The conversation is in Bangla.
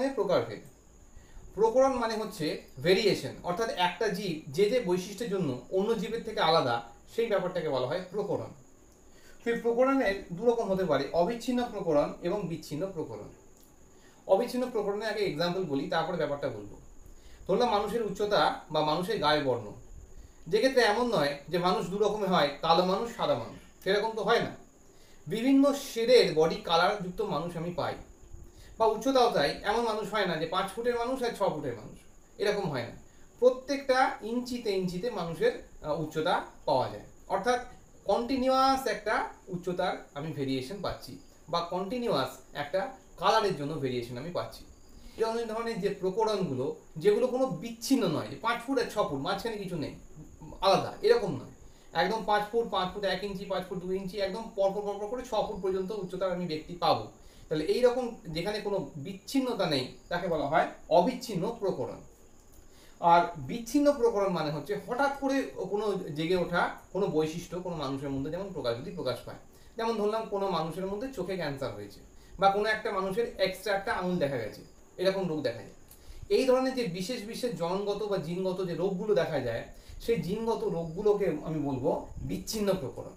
প্রকরণের প্রকারভেদ। প্রকরণ মানে হচ্ছে ভেরিয়েশন, অর্থাৎ একটা জীব যে যে বৈশিষ্ট্যের জন্য অন্য জীবের থেকে আলাদা, সেই ব্যাপারটাকে বলা হয় প্রকরণ। সেই প্রকরণের দু রকম হতে পারে, অবিচ্ছিন্ন প্রকরণ এবং বিচ্ছিন্ন প্রকরণ। অবিচ্ছিন্ন প্রকরণে আগে এক্সাম্পল বলি, তারপরে ব্যাপারটা বলবো। ধরলাম মানুষের উচ্চতা বা মানুষের গায়ের বর্ণ, যেক্ষেত্রে এমন নয় যে মানুষ দু রকমের হয়, কালো মানুষ সাদা মানুষ, সেরকম তো হয় না। বিভিন্ন শেডের বডি কালার যুক্ত মানুষ আমি পাই। বা উচ্চতাও তাই, এমন মানুষ হয় না যে 5 ফুটের মানুষ আর 6 ফুটের মানুষ, এরকম হয় না। প্রত্যেকটা ইঞ্চিতে ইঞ্চিতে মানুষের উচ্চতা পাওয়া যায়, অর্থাৎ কন্টিনিউয়াস একটা উচ্চতার আমি ভেরিয়েশন পাচ্ছি, বা কন্টিনিউয়াস একটা কালারের জন্য ভেরিয়েশন আমি পাচ্ছি। এই ধরনের যে প্রকরণগুলো, যেগুলো কোনো বিচ্ছিন্ন নয়, যে 5 ফুট আর 6 ফুট মাঝখানে কিছু নেই, আলাদা, এরকম নয়। একদম 5 ফুট 1 ইঞ্চি, 5 ফুট 2 ইঞ্চি, একদম পরপর পরপর করে 6 ফুট পর্যন্ত উচ্চতার আমি ব্যক্তি পাবো। তাহলে এইরকম যেখানে কোনো বিচ্ছিন্নতা নেই, তাকে বলা হয় অবিচ্ছিন্ন প্রকরণ। আর বিচ্ছিন্ন প্রকরণ মানে হচ্ছে হঠাৎ করে কোনো জেগে ওঠা কোনো বৈশিষ্ট্য কোনো মানুষের মধ্যে যেমন প্রকাশ পায়। যেমন ধরলাম কোনো মানুষের মধ্যে চোখে ক্যান্সার হয়েছে, বা কোনো একটা মানুষের এক্সট্রা একটা আঙুল দেখা গেছে, এরকম রোগ দেখা যায়। এই ধরনের যে বিশেষ বিশেষ জনগত বা জিনগত যে রোগগুলো দেখা যায়, সেই জিনগত রোগগুলোকে আমি বলবো বিচ্ছিন্ন প্রকরণ।